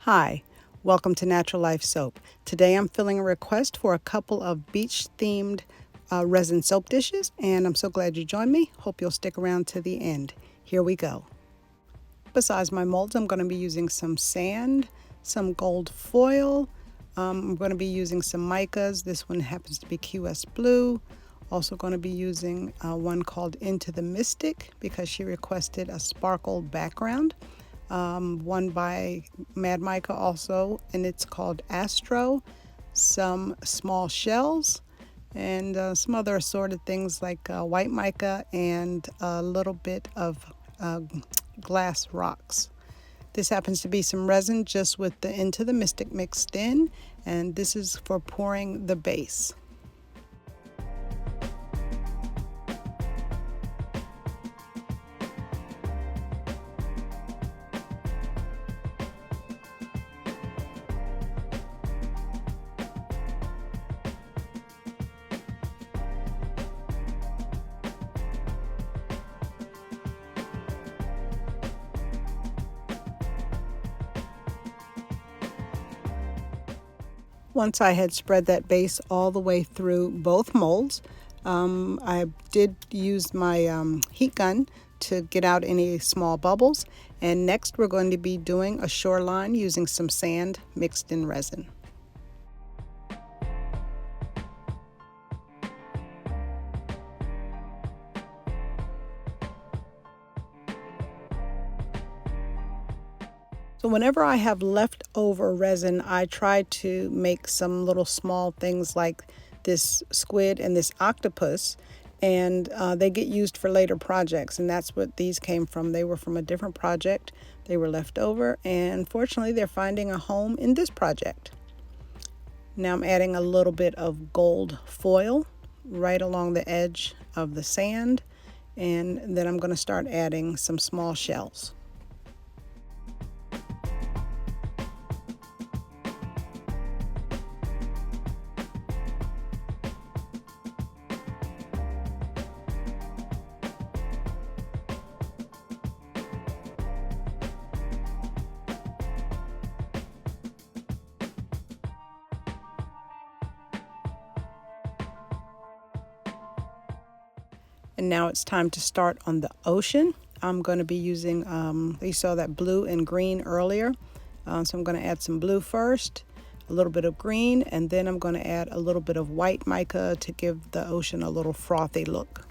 Hi, welcome to Naturalife Soap. Today I'm filling a request for a couple of beach-themed resin soap dishes, and I'm so glad you joined me. Hope you'll stick around to the end. Here we go. Besides my molds, I'm going to be using some sand, some gold foil. I'm going to be using some micas. This one happens to be QS Blue. Also going to be using one called Into the Mystic because she requested a sparkle background. One by Mad Mica also, and it's called Astro. Some small shells and some other assorted things like white mica and a little bit of glass rocks. This happens to be some resin just with the Into the Mystic mixed in, and this is for pouring the base. Once I had spread that base all the way through both molds, I did use my heat gun to get out any small bubbles. And next we're going to be doing a shoreline using some sand mixed in resin. So whenever I have leftover resin, I try to make some little small things like this squid and this octopus, and they get used for later projects, and that's what these came from. They were from a different project. They were left over, and fortunately they're finding a home in this project. Now I'm adding a little bit of gold foil right along the edge of the sand, and then I'm going to start adding some small shells. And now it's time to start on the ocean. I'm going to be using, you saw that blue and green earlier. So I'm going to add some blue first, a little bit of green, and then I'm going to add a little bit of white mica to give the ocean a little frothy look.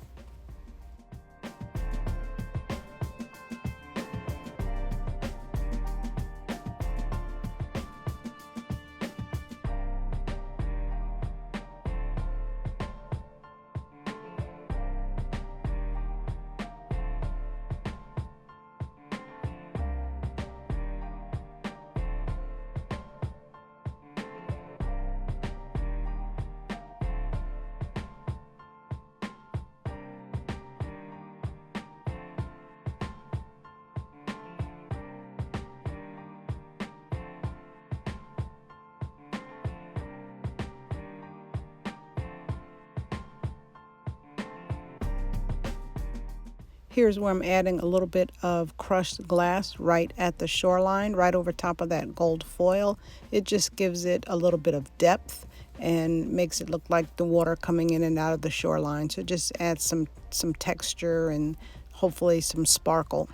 Here's where I'm adding a little bit of crushed glass right at the shoreline, right over top of that gold foil. It just gives it a little bit of depth and makes it look like the water coming in and out of the shoreline. So just add some texture and hopefully some sparkle.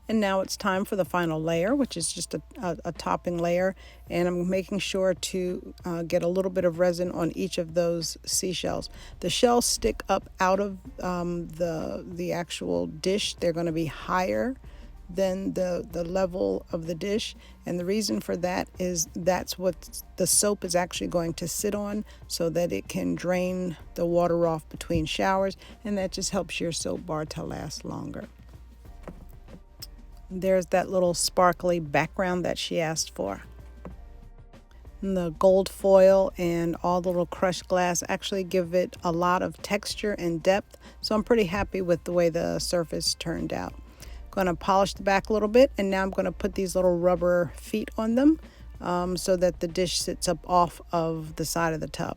And now it's time for the final layer, which is just a topping layer. And I'm making sure to get a little bit of resin on each of those seashells. The shells stick up out of the actual dish. They're going to be higher than the level of the dish. And the reason for that is that's what the soap is actually going to sit on so that it can drain the water off between showers. And that just helps your soap bar to last longer. There's that little sparkly background that she asked for. And the gold foil and all the little crushed glass actually give it a lot of texture and depth, so I'm pretty happy with the way the surface turned out. Going to polish the back a little bit, and now I'm going to put these little rubber feet on them so that the dish sits up off of the side of the tub.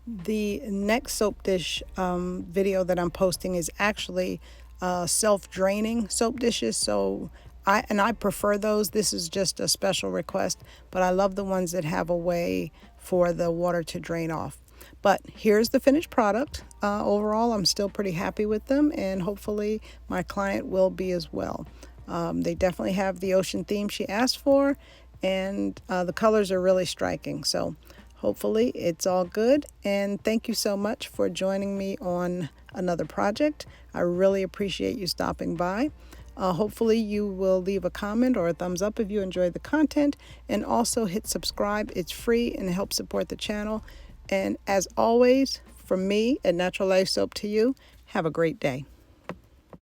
The next soap dish video that I'm posting is actually self-draining soap dishes. So I prefer those. This is just a special request, but I love the ones that have a way for the water to drain off. But here's the finished product. Overall, I'm still pretty happy with them, and hopefully my client will be as well. They definitely have the ocean theme she asked for, and the colors are really striking. So hopefully it's all good. And thank you so much for joining me on another project. I really appreciate you stopping by. Hopefully you will leave a comment or a thumbs up if you enjoyed the content, and also hit subscribe. It's free and it helps support the channel. And as always, from me at Natural Life Soap to you, have a great day.